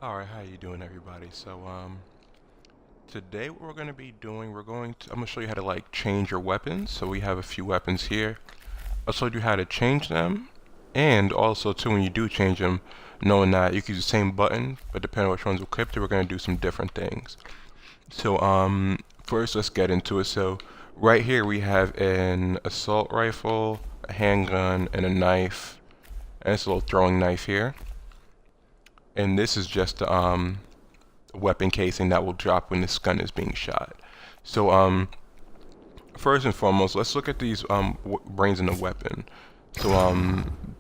Alright, how you doing everybody? Today what we're going to be doing, I'm going to show you how to change your weapons. So we have a few weapons here. I'll show you how to change them, and also too when you do change them, knowing that you can use the same button, but depending on which one's equipped, we're going to do some different things. First let's get into it. So right here we have an assault rifle, a handgun, and a knife, and it's a little throwing knife here. And this is just the weapon casing that will drop when this gun is being shot. First and foremost, let's look at these brains in the weapon.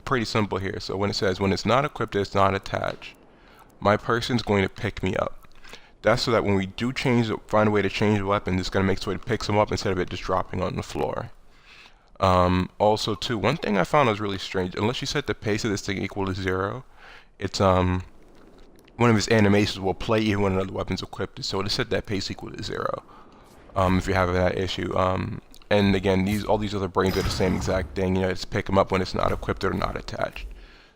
Pretty simple here. So when it says when it's not equipped, it's not attached, my person's going to pick me up. That's so that when we do find a way to change the weapon, it's going to make sure it picks them up instead of it just dropping on the floor. Also too, one thing I found was really strange. Unless you set the pace of this thing equal to 0, it's one of his animations will play even when another weapon's equipped. So to set that pace equal to 0, if you're having that issue. And again, all these other brains are the same exact thing. You know, it's pick them up when it's not equipped or not attached.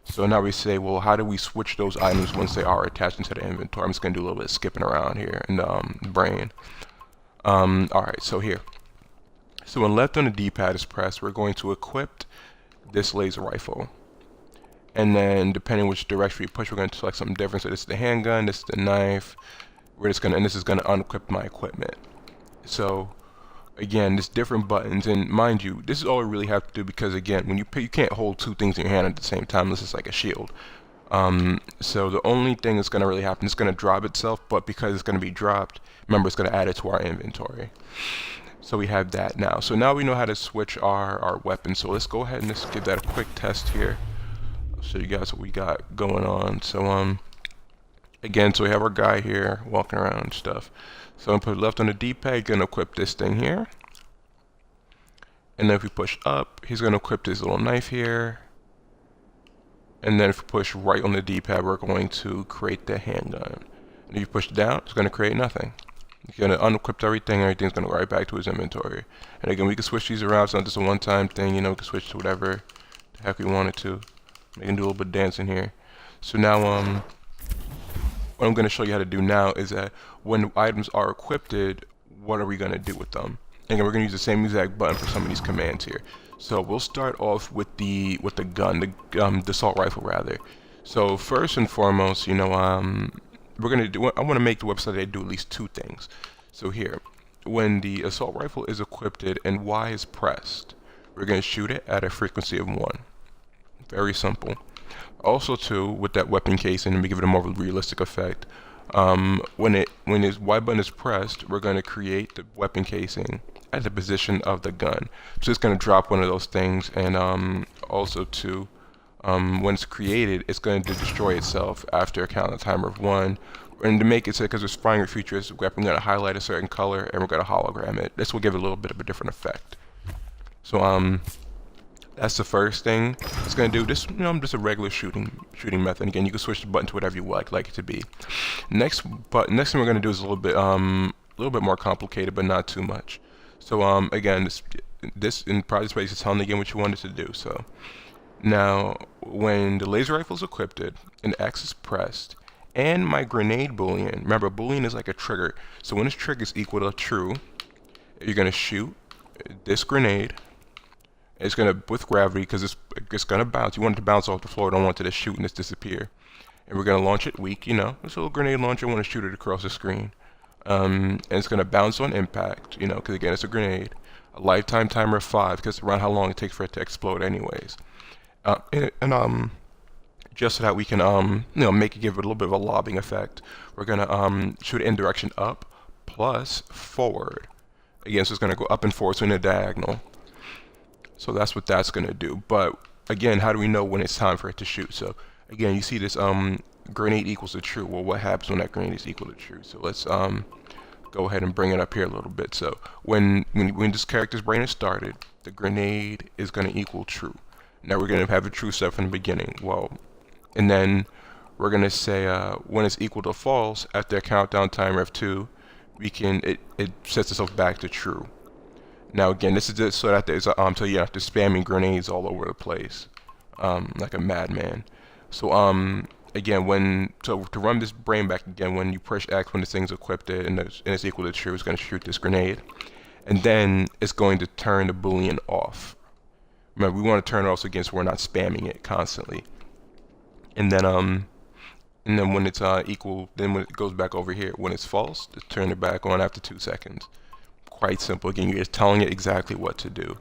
So now we say, well, how do we switch those items once they are attached into the inventory? I'm just gonna do a little bit of skipping around here in the brain. Alright, so here. So when left on the D-pad is pressed, we're going to equip this laser rifle. And then depending which direction we push, we're going to select something different. So this is the handgun, this is the knife. And this is going to unequip my equipment. So again, there's different buttons, and mind you, this is all we really have to do, because again, when you can't hold two things in your hand at the same time. This is like a shield. So the only thing that's going to really happen is going to drop itself, but because it's going to be dropped, remember, it's going to add it to our inventory. So we have that now. So now we know how to switch our weapons. So let's go ahead and just give that a quick test here. I'll show you guys what we got going on. So again, so we have our guy here walking around and stuff. So I'm gonna put left on the D-pad, gonna equip this thing here. And then if we push up, he's gonna equip this little knife here. And then if we push right on the D-pad, we're going to create the handgun. And if you push down, it's gonna create nothing. He's gonna unequip everything, everything's gonna go right back to his inventory. And again, we can switch these around. It's not just a one-time thing, you know, we can switch to whatever the heck we wanted to. We can do a little bit of dancing here. So now, what I'm going to show you how to do now is that when items are equipped, what are we going to do with them? Again, we're going to use the same exact button for some of these commands here. So we'll start off with the gun, the assault rifle rather. So first and foremost, you know, we're going to do. I want to make the website that do at least two things. So here, when the assault rifle is equipped and Y is pressed, we're going to shoot it at a frequency of 1. Very simple. Also too, with that weapon casing, let me give it a more realistic effect. When his Y button is pressed, we're going to create the weapon casing at the position of the gun. So it's going to drop one of those things, and also too, when it's created, it's going to destroy itself after a count timer of 1. And to make it so, because it's firing a futuristic weapon, we're going to highlight a certain color and we're going to hologram it. This will give it a little bit of a different effect. So that's the first thing it's going to do. This, you know, just a regular shooting method. Again, you can switch the button to whatever you like it to be. Next thing we're going to do is a little bit more complicated, but not too much. So again, this in project space is telling again what you wanted to do. So now, when the laser rifle is equipped and X is pressed, and my grenade boolean. Remember, boolean is like a trigger. So when this trigger is equal to true, you're going to shoot this grenade. It's gonna, with gravity, because it's gonna bounce. You want it to bounce off the floor. Don't want it to shoot and just disappear. And we're gonna launch it weak. You know, it's a little grenade launcher. Want to shoot it across the screen. And it's gonna bounce on impact. You know, because again, it's a grenade. A lifetime timer of 5, because around how long it takes for it to explode, anyways. Just so that we can you know, give it a little bit of a lobbing effect. We're gonna shoot it in direction up plus forward. Again, so it's gonna go up and forward, so in a diagonal. So that's what that's going to do. But again, how do we know when it's time for it to shoot? So again, you see this grenade equals to true. Well, what happens when that grenade is equal to true? So let's go ahead and bring it up here a little bit. So when this character's brain is started, the grenade is going to equal true. Now we're going to have a true set from the beginning. Well, and then we're going to say when it's equal to false, after a countdown timer of 2, it sets itself back to true. Now again, this is just so that there's so you have to spamming grenades all over the place, like a madman. So again, when to run this brain back again, when you push X when this thing's equipped and it's equal to true, it's going to shoot this grenade, and then it's going to turn the boolean off. Remember, we want to turn it off again so we're not spamming it constantly. And then when it's equal, then when it goes back over here, when it's false, just turn it back on after 2 seconds. Quite simple. Again, you're just telling it exactly what to do.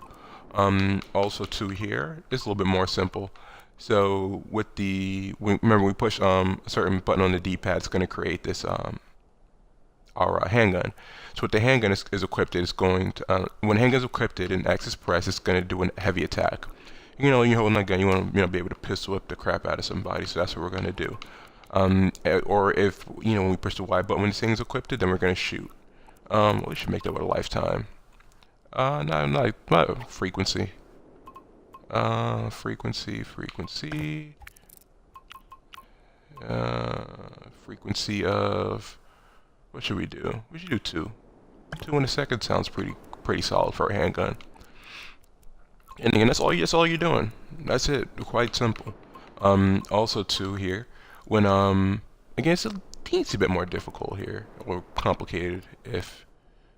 Also too here, it's a little bit more simple. So with remember we push a certain button on the D-pad, it's going to create this our handgun. So with the handgun is equipped, it's going to when handgun is equipped and X is pressed, it's going to do a heavy attack. You know, you're holding that gun, you want to be able to pistol whip the crap out of somebody. So that's what we're going to do. Or if when we push the Y button when this thing's equipped, then we're going to shoot. We should make that with a lifetime. Not frequency. Frequency of, what should we do? We should do 2. 2 in a second sounds pretty solid for a handgun. And again, that's all you're doing. That's it. Quite simple. Also too here, when again, it's a teensy bit more difficult here, or complicated if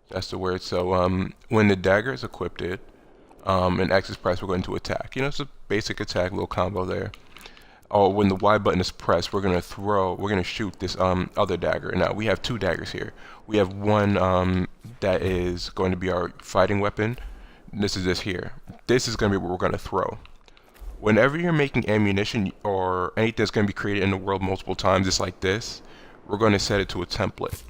that's the word. So when the dagger is equipped, and X is pressed, we're going to attack. It's a basic attack, little combo there. Or when the Y button is pressed, we're going to shoot this other dagger. Now we have 2 daggers here. We have one that is going to be our fighting weapon. This is this here. This is going to be what we're going to throw. Whenever you're making ammunition or anything that's going to be created in the world multiple times, just like this, we're going to set it to a template.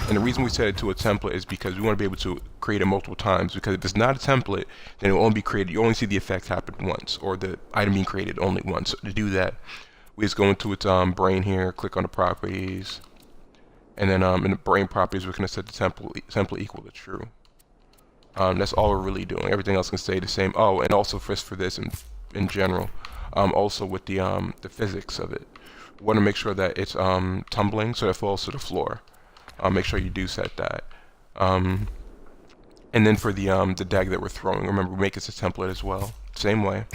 And the reason we set it to a template is because we want to be able to create it multiple times, because if it's not a template, then it will only be created, you only see the effect happen once, or the item being created only once. So to do that, we just go into its brain here, click on the properties, and then in the brain properties, we're going to set the template equal to true. That's all we're really doing. Everything else can stay the same. Oh, and also for this in general, also with the physics of it, we want to make sure that it's tumbling, so that it falls to the floor. Make sure you do set that. And then for the dagger that we're throwing, remember we make it a template as well, same way.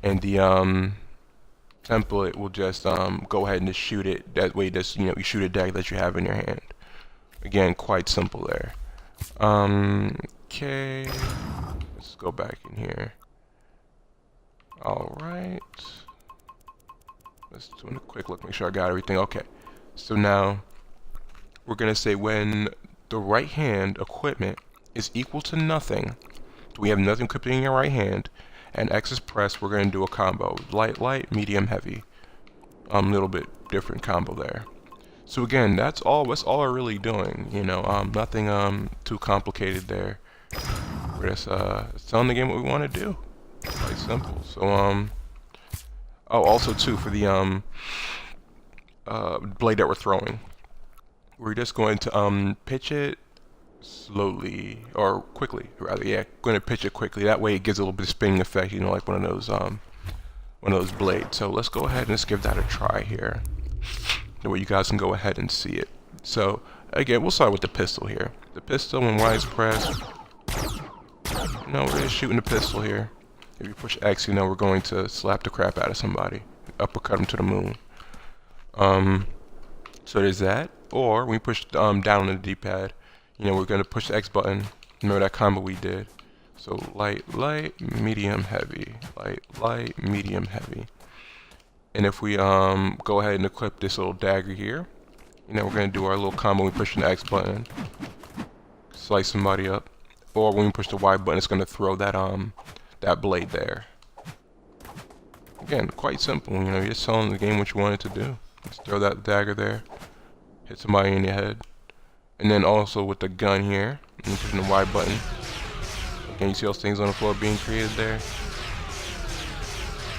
And the template will just go ahead and just shoot it. That way, just you shoot a dagger that you have in your hand. Again, quite simple there. Okay, let's go back in here. All right, let's do a quick look, make sure I got everything. Okay, so now we're going to say when the right hand equipment is equal to nothing, so we have nothing equipped in your right hand, and X is pressed, we're going to do a combo. Light, medium, heavy. Little bit different combo there. So again, that's all we're really doing, nothing too complicated there. We're just telling the game what we want to do. Quite simple. So oh, also too, for the blade that we're throwing, we're just going to pitch it slowly, or quickly rather. Yeah, going to pitch it quickly. That way it gives a little bit of spinning effect, like one of those blades. So let's go ahead and let's give that a try here. That way you guys can go ahead and see it. So again, we'll start with the pistol here. The pistol, when Y is pressed, we're just shooting the pistol here. If you push X, we're going to slap the crap out of somebody, uppercut them to the moon. So there's that. Or when we push down on the D-pad, we're going to push the X button. Remember that combo we did. So light, medium, heavy. Light, medium, heavy. And if we go ahead and equip this little dagger here, we're going to do our little combo. We push the X button, slice somebody up. Or when we push the Y button, it's going to throw that blade there. Again, quite simple. You're just telling the game what you want it to do. Just throw that dagger there, hit somebody in the head. And then also with the gun here, and pushing the Y button. Again, you see those things on the floor being created there.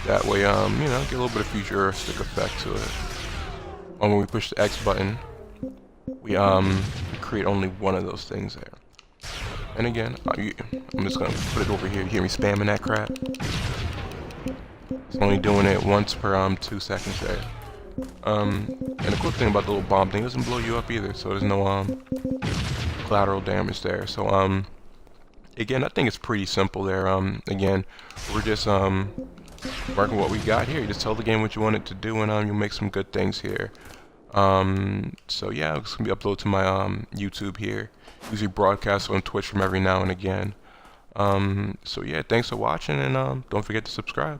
That way, get a little bit of futuristic effect to it. When we push the X button, we create only one of those things there. And again, I'm just gonna put it over here. You hear me spamming that crap? It's only doing it once per 2 seconds there. And the cool thing about the little bomb thing, it doesn't blow you up either, so there's no collateral damage there. So again, I think it's pretty simple there. Again, we're just working what we got here. You just tell the game what you want it to do, and you'll make some good things here. So yeah, it's gonna be uploaded to my YouTube here. Usually broadcast on Twitch from every now and again. So yeah, thanks for watching, and don't forget to subscribe.